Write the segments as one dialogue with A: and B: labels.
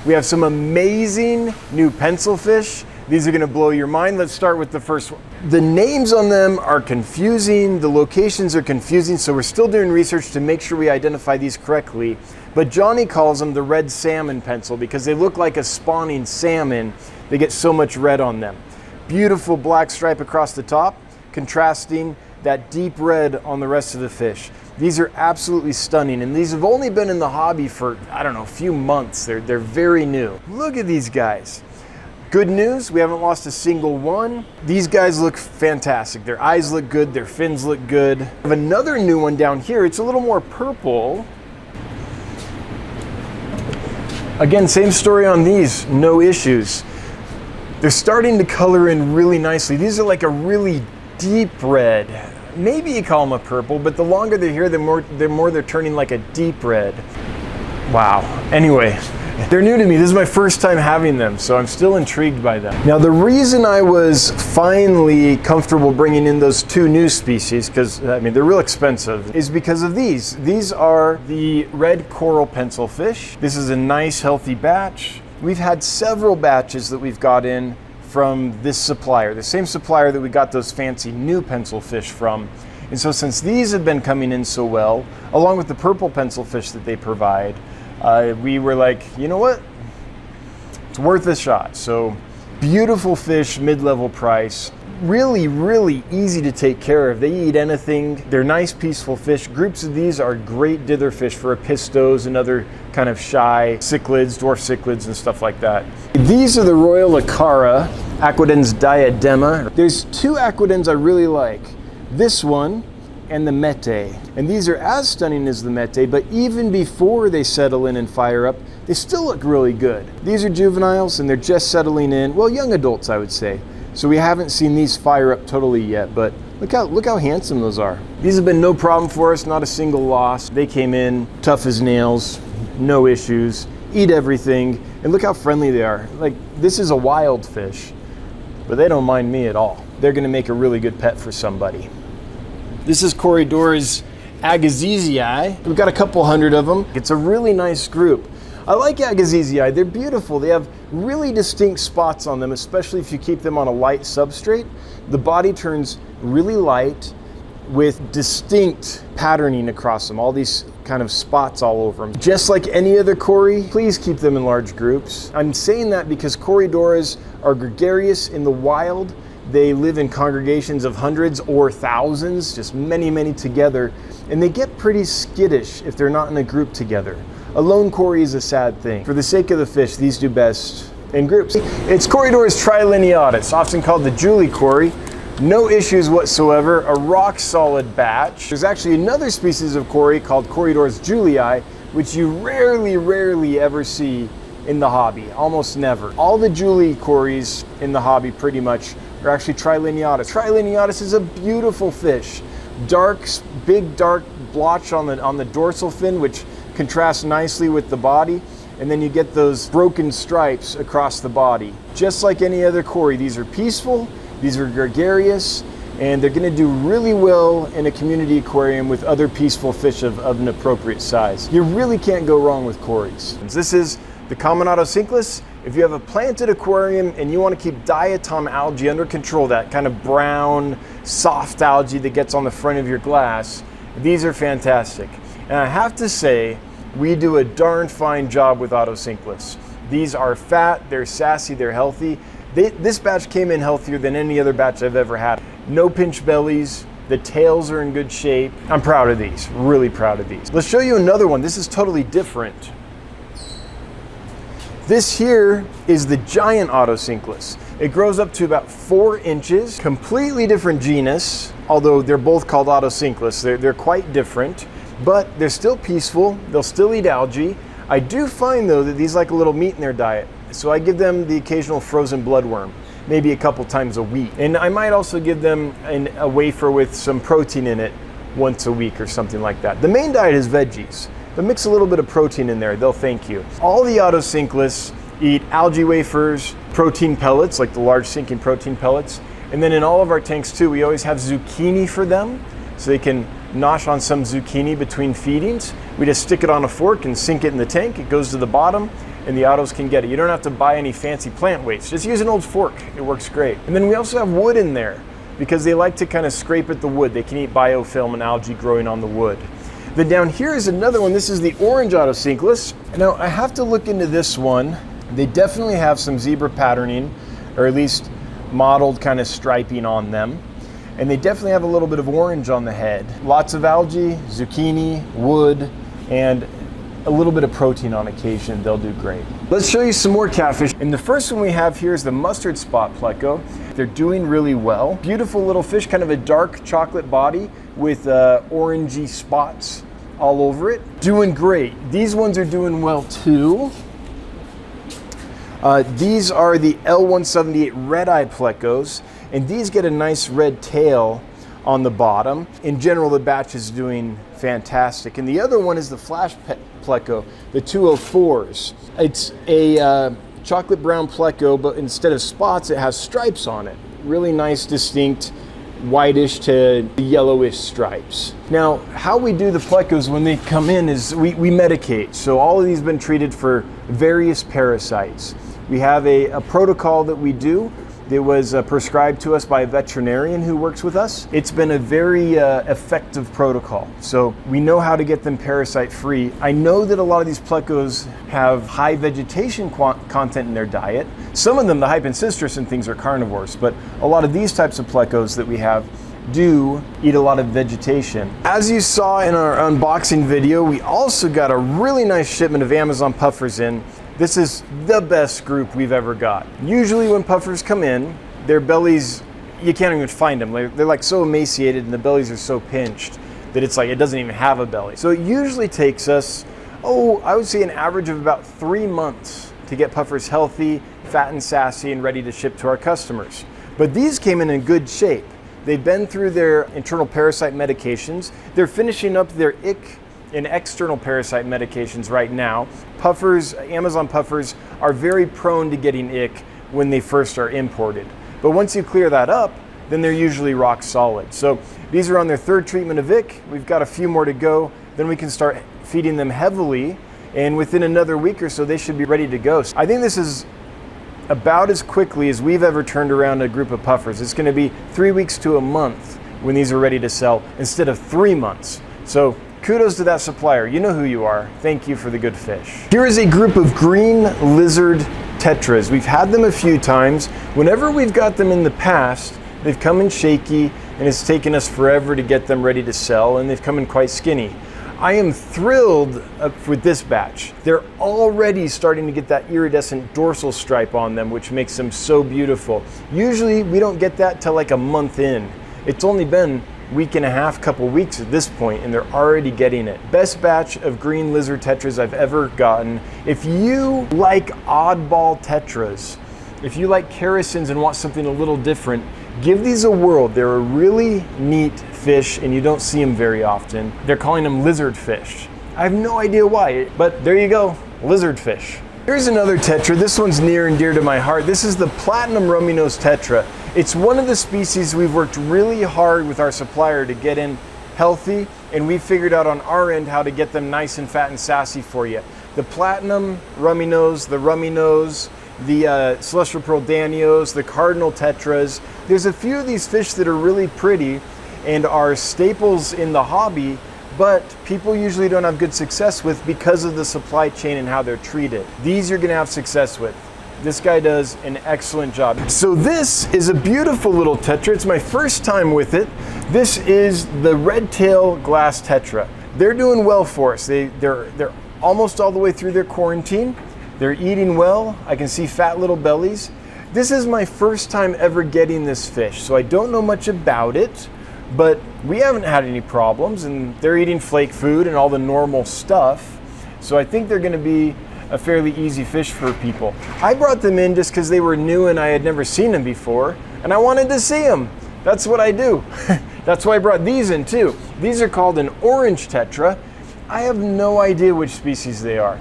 A: We have some amazing new pencilfish. These are gonna blow your mind. Let's start with the first one. The names on them are confusing, the locations are confusing, so we're still doing research to make sure we identify these correctly. But Johnny calls them the red salmon pencil because they look like a spawning salmon. They get so much red on them. Beautiful black stripe across the top, contrasting that deep red on the rest of the fish. These are absolutely stunning, and these have only been in the hobby for, I don't know, a few months. They're very new. Look at these guys. Good news, we haven't lost a single one. These guys look fantastic. Their eyes look good, their fins look good. I have another new one down here. It's a little more purple. Again, same story on these, no issues. They're starting to color in really nicely. These are like a really deep red. Maybe you call them a purple, but the longer they're here, the more they're turning like a deep red. Wow. Anyway, they're new to me. This is my first time having them, so I'm still intrigued by them. Now, the reason I was finally comfortable bringing in those two new species, because I mean, they're real expensive, is because of these. These are the red coral pencilfish. This is a nice, healthy batch. We've had several batches that we've got in from this supplier, the same supplier that we got those fancy new pencilfish from. And so since these have been coming in so well, along with the purple pencilfish that they provide, we were like, you know what? It's worth a shot. So beautiful fish, mid-level price. Really, really easy to take care of. They eat anything. They're nice, peaceful fish. Groups of these are great dither fish for apistos and other kind of shy cichlids, dwarf cichlids and stuff like that. These are the Royal Lacara, aquedins diadema. There's two aquedins I really like. This one and the mete. And these are as stunning as the mete, but even before they settle in and fire up, they still look really good. These are juveniles and they're just settling in, well, young adults, I would say. So we haven't seen these fire up totally yet, but look how handsome those are. These have been no problem for us, not a single loss. They came in tough as nails, no issues, eat everything, and look how friendly they are. Like, this is a wild fish, but they don't mind me at all. They're gonna make a really good pet for somebody. This is Corydora's agassizi. We've got a couple hundred of them. It's a really nice group. I like agassizi. They're beautiful. They have really distinct spots on them, especially if you keep them on a light substrate. The body turns really light with distinct patterning across them, all these kind of spots all over them. Just like any other Cory, please keep them in large groups. I'm saying that because Corydoras are gregarious in the wild. They live in congregations of hundreds or thousands, just many, many together, and they get pretty skittish if they're not in a group together. A lone Cory is a sad thing. For the sake of the fish, these do best in groups. It's Corydora's trilinata, often called the Julie Cory. No issues whatsoever, a rock solid batch. There's actually another species of Cory called Corydora's Julii, which you rarely ever see in the hobby, almost never. All the Julie Corys in the hobby pretty much are actually trilinatus. Trilinatus is a beautiful fish. Big dark blotch on the dorsal fin, which contrasts nicely with the body, and then you get those broken stripes across the body. Just like any other Cory, these are peaceful, these are gregarious, and they're gonna do really well in a community aquarium with other peaceful fish of an appropriate size. You really can't go wrong with Corys. This is the Carmenado sinklist. If you have a planted aquarium and you want to keep diatom algae under control, that kind of brown, soft algae that gets on the front of your glass, these are fantastic. And I have to say, we do a darn fine job with auto sinklists. These are fat, they're sassy, they're healthy. This batch came in healthier than any other batch I've ever had. No pinch bellies, the tails are in good shape. I'm proud of these, really proud of these. Let's show you another one. This is totally different. This here is the giant auto sinklist. It grows up to about 4 inches, completely different genus, although they're both called auto sinklists. They're quite different, but they're still peaceful. They'll still eat algae. I do find though that these like a little meat in their diet. So I give them the occasional frozen bloodworm, maybe a couple times a week. And I might also give them a wafer with some protein in it once a week or something like that. The main diet is veggies, but mix a little bit of protein in there, they'll thank you. All the auto sinklists eat algae wafers, protein pellets, like the large sinking protein pellets. And then in all of our tanks too, we always have zucchini for them, so they can nosh on some zucchini between feedings. We just stick it on a fork and sink it in the tank. It goes to the bottom. and the autos can get it. You don't have to buy any fancy plant weights. Just use an old fork. It works great. And then we also have wood in there because they like to kind of scrape at the wood. They can eat biofilm and algae growing on the wood. Then down here is another one. This is the orange auto sinklist. Now I have to look into this one. They definitely have some zebra patterning, or at least mottled kind of striping on them. And they definitely have a little bit of orange on the head. Lots of algae, zucchini, wood, and a little bit of protein on occasion. They'll do great. Let's show you some more catfish. And the first one we have here is the mustard spot pleco. They're doing really well. Beautiful little fish, kind of a dark chocolate body with orangey spots all over it. Doing great. These ones are doing well too. These are the L178 red-eye plecos, and these get a nice red tail on the bottom. In general, the batch is doing fantastic. And the other one is the flash pleco, the 204s. It's a chocolate brown pleco, but instead of spots, it has stripes on it. Really nice, distinct, whitish to yellowish stripes. Now, how we do the plecos when they come in is we medicate. So all of these have been treated for various parasites. We have a protocol that we do that was prescribed to us by a veterinarian who works with us. It's been a very effective protocol. So we know how to get them parasite free. I know that a lot of these plecos have high vegetation content in their diet. Some of them, the hypencystrus and things, are carnivores, but a lot of these types of plecos that we have do eat a lot of vegetation. As you saw in our unboxing video, we also got a really nice shipment of Amazon puffers in. This is the best group we've ever got. Usually when puffers come in, their bellies, you can't even find them. They're like so emaciated and the bellies are so pinched that it's like it doesn't even have a belly. So it usually takes us, I would say an average of about 3 months to get puffers healthy, fat and sassy, and ready to ship to our customers. But these came in good shape. They've been through their internal parasite medications. They're finishing up their ick and external parasite medications right now. Puffers, Amazon puffers, are very prone to getting ick when they first are imported. But once you clear that up, then they're usually rock solid. So these are on their 3rd treatment of ick. We've got a few more to go. Then we can start feeding them heavily, and within another week or so, they should be ready to go. I think this is about as quickly as we've ever turned around a group of puffers. It's gonna be 3 weeks to a month when these are ready to sell instead of 3 months. So kudos to that supplier. You know who you are. Thank you for the good fish. Here is a group of green lizard tetras. We've had them a few times. Whenever we've got them in the past, they've come in shaky and it's taken us forever to get them ready to sell, and they've come in quite skinny. I am thrilled with this batch. They're already starting to get that iridescent dorsal stripe on them, which makes them so beautiful. Usually we don't get that till like a month in. It's only been week and a half, couple weeks at this point, and they're already getting it. Best batch of green lizard tetras I've ever gotten. If you like oddball tetras, if you like characins and want something a little different, give these a whirl. They're a really neat fish and you don't see them very often. They're calling them lizard fish. I have no idea why, but there you go, lizard fish. Here's another tetra. This one's near and dear to my heart. This is the platinum rummy nose tetra. It's one of the species we've worked really hard with our supplier to get in healthy, and we figured out on our end how to get them nice and fat and sassy for you. The platinum rummy nose, the rummy nose, the celestial pearl danios, the cardinal tetras. There's a few of these fish that are really pretty and are staples in the hobby, but people usually don't have good success with because of the supply chain and how they're treated. These you're gonna have success with. This guy does an excellent job. So this is a beautiful little tetra. It's my first time with it. This is the red tail glass tetra. They're doing well for us. They're almost all the way through their quarantine. They're eating well. I can see fat little bellies. This is my first time ever getting this fish, so I don't know much about it, but we haven't had any problems, and they're eating flake food and all the normal stuff. So I think they're gonna be a fairly easy fish for people. I brought them in just because they were new and I had never seen them before, and I wanted to see them. That's what I do. That's why I brought these in too. These are called an orange tetra. I have no idea which species they are.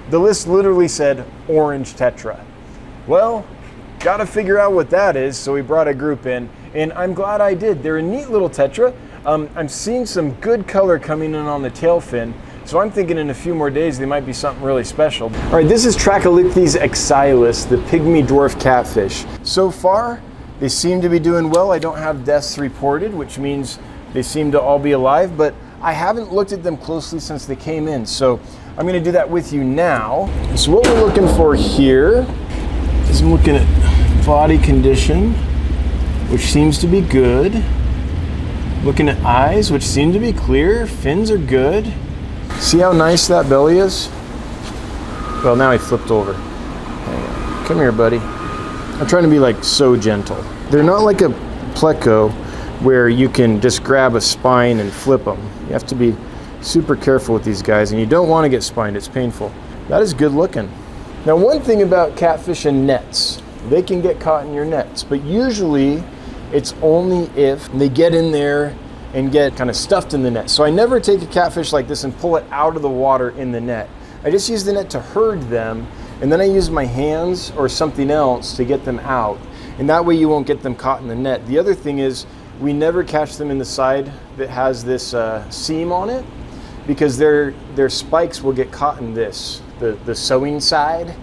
A: The list literally said orange tetra. Well, gotta figure out what that is, so we brought a group in, and I'm glad I did. They're a neat little tetra. I'm seeing some good color coming in on the tail fin, So I'm thinking in a few more days they might be something really special. All right, this is Trilinata axilis, the pygmy dwarf catfish. So far, they seem to be doing well. I don't have deaths reported, which means they seem to all be alive, but I haven't looked at them closely since they came in. So I'm gonna do that with you now. So what we're looking for here is I'm looking at body condition, which seems to be good. Looking at eyes, which seem to be clear. Fins are good. See how nice that belly is? Well, now he flipped over. Hang on. Come here, buddy. I'm trying to be like so gentle. They're not like a pleco where you can just grab a spine and flip them. You have to be super careful with these guys, and you don't want to get spined. It's painful. That is good looking. Now, one thing about catfish and nets, they can get caught in your nets, but usually it's only if they get in there and get kind of stuffed in the net. So I never take a catfish like this and pull it out of the water in the net. I just use the net to herd them, and then I use my hands or something else to get them out. And that way you won't get them caught in the net. The other thing is we never catch them in the side that has this seam on it, because their spikes will get caught in this, the sewing side.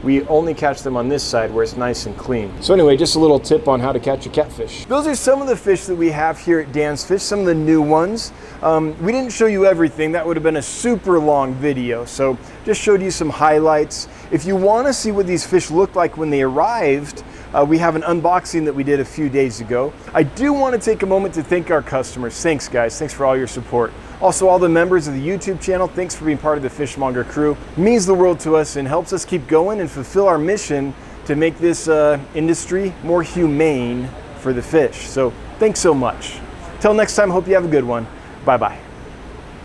A: We only catch them on this side where it's nice and clean. So anyway, just a little tip on how to catch a catfish. Those are some of the fish that we have here at Dan's Fish, some of the new ones. We didn't show you everything. That would have been a super long video. So just showed you some highlights. If you want to see what these fish looked like when they arrived, we have an unboxing that we did a few days ago. I do want to take a moment to thank our customers. Thanks, guys. Thanks for all your support. Also, all the members of the YouTube channel, thanks for being part of the Fishmonger crew. It means the world to us and helps us keep going and fulfill our mission to make this industry more humane for the fish. So thanks so much. Till next time, hope you have a good one. Bye-bye.